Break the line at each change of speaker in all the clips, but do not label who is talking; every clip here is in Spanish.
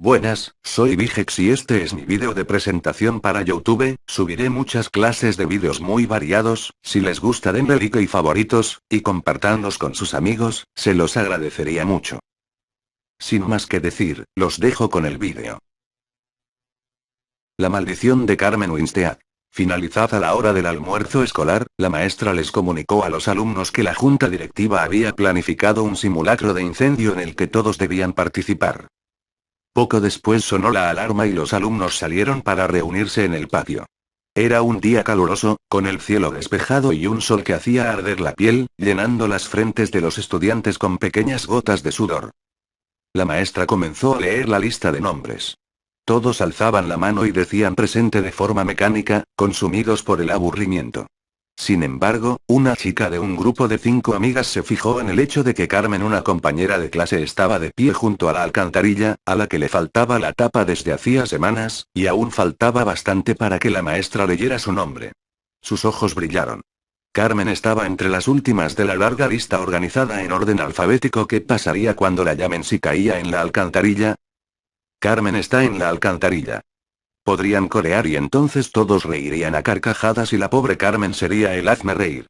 Buenas, soy Vigex y este es mi vídeo de presentación para YouTube. Subiré muchas clases de vídeos muy variados. Si les gusta denle like y favoritos, y compartanlos con sus amigos, se los agradecería mucho. Sin más que decir, los dejo con el vídeo. La maldición de Carmen Winstead. Finalizada la hora del almuerzo escolar, la maestra les comunicó a los alumnos que la junta directiva había planificado un simulacro de incendio en el que todos debían participar. Poco después sonó la alarma y los alumnos salieron para reunirse en el patio. Era un día caluroso, con el cielo despejado y un sol que hacía arder la piel, llenando las frentes de los estudiantes con pequeñas gotas de sudor. La maestra comenzó a leer la lista de nombres. Todos alzaban la mano y decían presente de forma mecánica, consumidos por el aburrimiento. Sin embargo, una chica de un grupo de 5 amigas se fijó en el hecho de que Carmen, una compañera de clase, estaba de pie junto a la alcantarilla, a la que le faltaba la tapa desde hacía semanas, y aún faltaba bastante para que la maestra leyera su nombre. Sus ojos brillaron. Carmen estaba entre las últimas de la larga lista organizada en orden alfabético. ¿Qué pasaría cuando la llamen si caía en la alcantarilla? Carmen está en la alcantarilla. Podrían corear y entonces todos reirían a carcajadas y la pobre Carmen sería el hazme reír.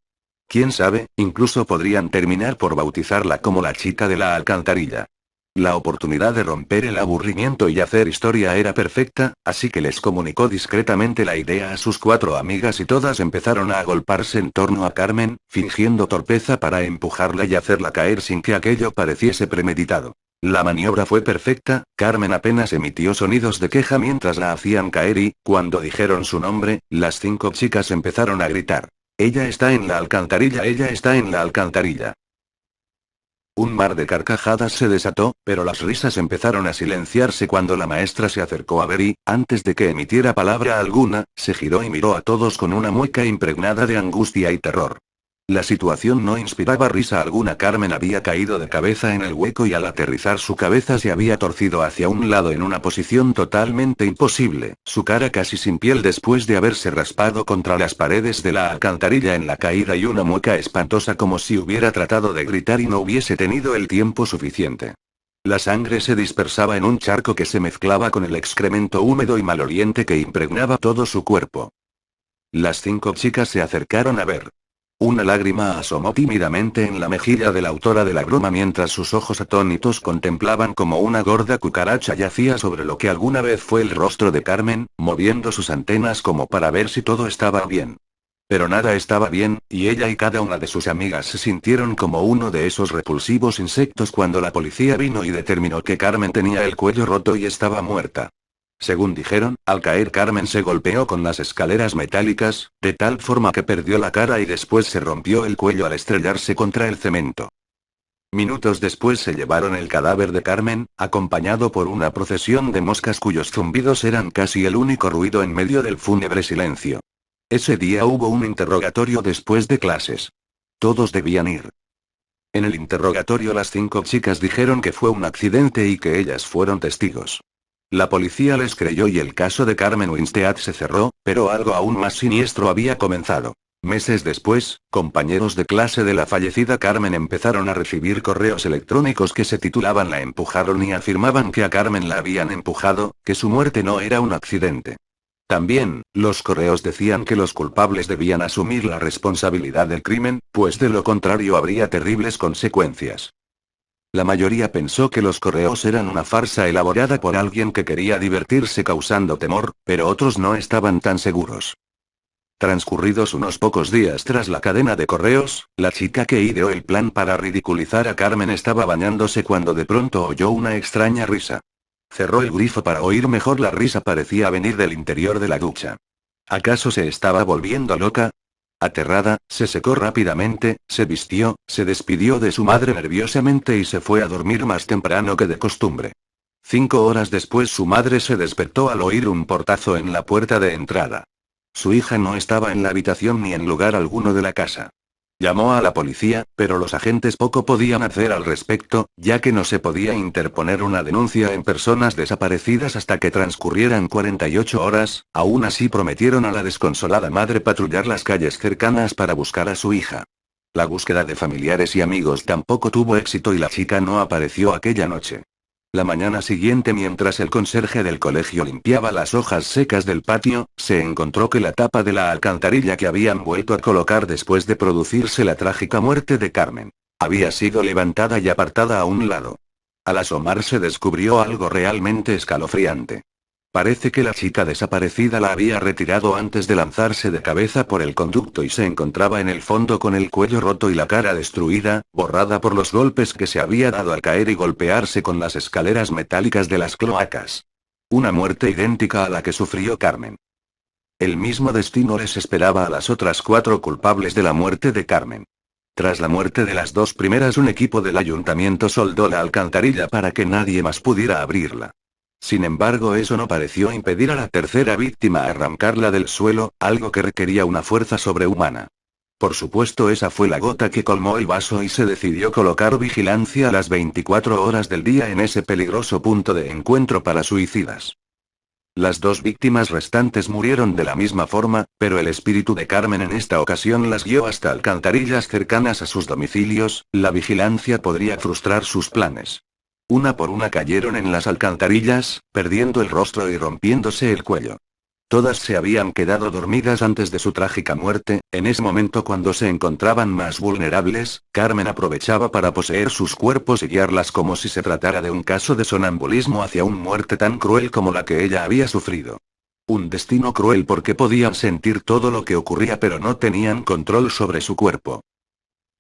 Quién sabe, incluso podrían terminar por bautizarla como la chica de la alcantarilla. La oportunidad de romper el aburrimiento y hacer historia era perfecta, así que les comunicó discretamente la idea a sus 4 amigas y todas empezaron a agolparse en torno a Carmen, fingiendo torpeza para empujarla y hacerla caer sin que aquello pareciese premeditado. La maniobra fue perfecta. Carmen apenas emitió sonidos de queja mientras la hacían caer y, cuando dijeron su nombre, las 5 chicas empezaron a gritar. Ella está en la alcantarilla, ella está en la alcantarilla. Un mar de carcajadas se desató, pero las risas empezaron a silenciarse cuando la maestra se acercó a ver y, antes de que emitiera palabra alguna, se giró y miró a todos con una mueca impregnada de angustia y terror. La situación no inspiraba risa alguna. Carmen había caído de cabeza en el hueco y al aterrizar su cabeza se había torcido hacia un lado en una posición totalmente imposible, su cara casi sin piel después de haberse raspado contra las paredes de la alcantarilla en la caída y una mueca espantosa como si hubiera tratado de gritar y no hubiese tenido el tiempo suficiente. La sangre se dispersaba en un charco que se mezclaba con el excremento húmedo y maloliente que impregnaba todo su cuerpo. Las 5 chicas se acercaron a ver. Una lágrima asomó tímidamente en la mejilla de la autora de la broma mientras sus ojos atónitos contemplaban como una gorda cucaracha yacía sobre lo que alguna vez fue el rostro de Carmen, moviendo sus antenas como para ver si todo estaba bien. Pero nada estaba bien, y ella y cada una de sus amigas se sintieron como uno de esos repulsivos insectos cuando la policía vino y determinó que Carmen tenía el cuello roto y estaba muerta. Según dijeron, al caer Carmen se golpeó con las escaleras metálicas, de tal forma que perdió la cara y después se rompió el cuello al estrellarse contra el cemento. Minutos después se llevaron el cadáver de Carmen, acompañado por una procesión de moscas cuyos zumbidos eran casi el único ruido en medio del fúnebre silencio. Ese día hubo un interrogatorio después de clases. Todos debían ir. En el interrogatorio las 5 chicas dijeron que fue un accidente y que ellas fueron testigos. La policía les creyó y el caso de Carmen Winstead se cerró, pero algo aún más siniestro había comenzado. Meses después, compañeros de clase de la fallecida Carmen empezaron a recibir correos electrónicos que se titulaban La empujaron y afirmaban que a Carmen la habían empujado, que su muerte no era un accidente. También, los correos decían que los culpables debían asumir la responsabilidad del crimen, pues de lo contrario habría terribles consecuencias. La mayoría pensó que los correos eran una farsa elaborada por alguien que quería divertirse causando temor, pero otros no estaban tan seguros. Transcurridos unos pocos días tras la cadena de correos, la chica que ideó el plan para ridiculizar a Carmen estaba bañándose cuando de pronto oyó una extraña risa. Cerró el grifo para oír mejor. La risa parecía venir del interior de la ducha. ¿Acaso se estaba volviendo loca? Aterrada, se secó rápidamente, se vistió, se despidió de su madre nerviosamente y se fue a dormir más temprano que de costumbre. 5 horas después su madre se despertó al oír un portazo en la puerta de entrada. Su hija no estaba en la habitación ni en lugar alguno de la casa. Llamó a la policía, pero los agentes poco podían hacer al respecto, ya que no se podía interponer una denuncia en personas desaparecidas hasta que transcurrieran 48 horas. Aún así prometieron a la desconsolada madre patrullar las calles cercanas para buscar a su hija. La búsqueda de familiares y amigos tampoco tuvo éxito y la chica no apareció aquella noche. La mañana siguiente, mientras el conserje del colegio limpiaba las hojas secas del patio, se encontró que la tapa de la alcantarilla que habían vuelto a colocar después de producirse la trágica muerte de Carmen había sido levantada y apartada a un lado. Al asomarse descubrió algo realmente escalofriante. Parece que la chica desaparecida la había retirado antes de lanzarse de cabeza por el conducto y se encontraba en el fondo con el cuello roto y la cara destruida, borrada por los golpes que se había dado al caer y golpearse con las escaleras metálicas de las cloacas. Una muerte idéntica a la que sufrió Carmen. El mismo destino les esperaba a las otras 4 culpables de la muerte de Carmen. Tras la muerte de las 2 primeras, un equipo del ayuntamiento soldó la alcantarilla para que nadie más pudiera abrirla. Sin embargo, eso no pareció impedir a la tercera víctima arrancarla del suelo, algo que requería una fuerza sobrehumana. Por supuesto, esa fue la gota que colmó el vaso y se decidió colocar vigilancia a las 24 horas del día en ese peligroso punto de encuentro para suicidas. Las 2 víctimas restantes murieron de la misma forma, pero el espíritu de Carmen en esta ocasión las guió hasta alcantarillas cercanas a sus domicilios. La vigilancia podría frustrar sus planes. Una por una cayeron en las alcantarillas, perdiendo el rostro y rompiéndose el cuello. Todas se habían quedado dormidas antes de su trágica muerte. En ese momento, cuando se encontraban más vulnerables, Carmen aprovechaba para poseer sus cuerpos y guiarlas como si se tratara de un caso de sonambulismo hacia una muerte tan cruel como la que ella había sufrido. Un destino cruel porque podían sentir todo lo que ocurría pero no tenían control sobre su cuerpo.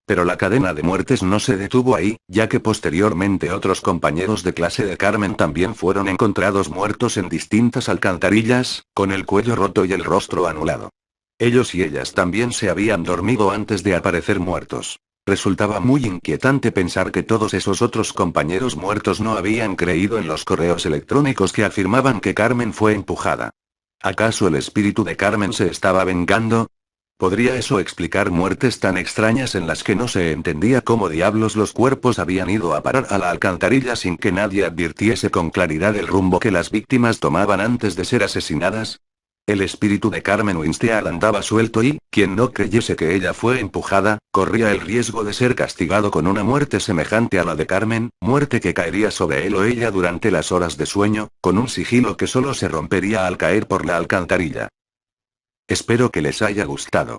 Pero la cadena de muertes no se detuvo ahí, ya que posteriormente otros compañeros de clase de Carmen también fueron encontrados muertos en distintas alcantarillas, con el cuello roto y el rostro anulado. Ellos y ellas también se habían dormido antes de aparecer muertos. Resultaba muy inquietante pensar que todos esos otros compañeros muertos no habían creído en los correos electrónicos que afirmaban que Carmen fue empujada. ¿Acaso el espíritu de Carmen se estaba vengando? ¿Podría eso explicar muertes tan extrañas en las que no se entendía cómo diablos los cuerpos habían ido a parar a la alcantarilla sin que nadie advirtiese con claridad el rumbo que las víctimas tomaban antes de ser asesinadas? El espíritu de Carmen Winstead andaba suelto y, quien no creyese que ella fue empujada, corría el riesgo de ser castigado con una muerte semejante a la de Carmen, muerte que caería sobre él o ella durante las horas de sueño, con un sigilo que solo se rompería al caer por la alcantarilla. Espero que les haya gustado.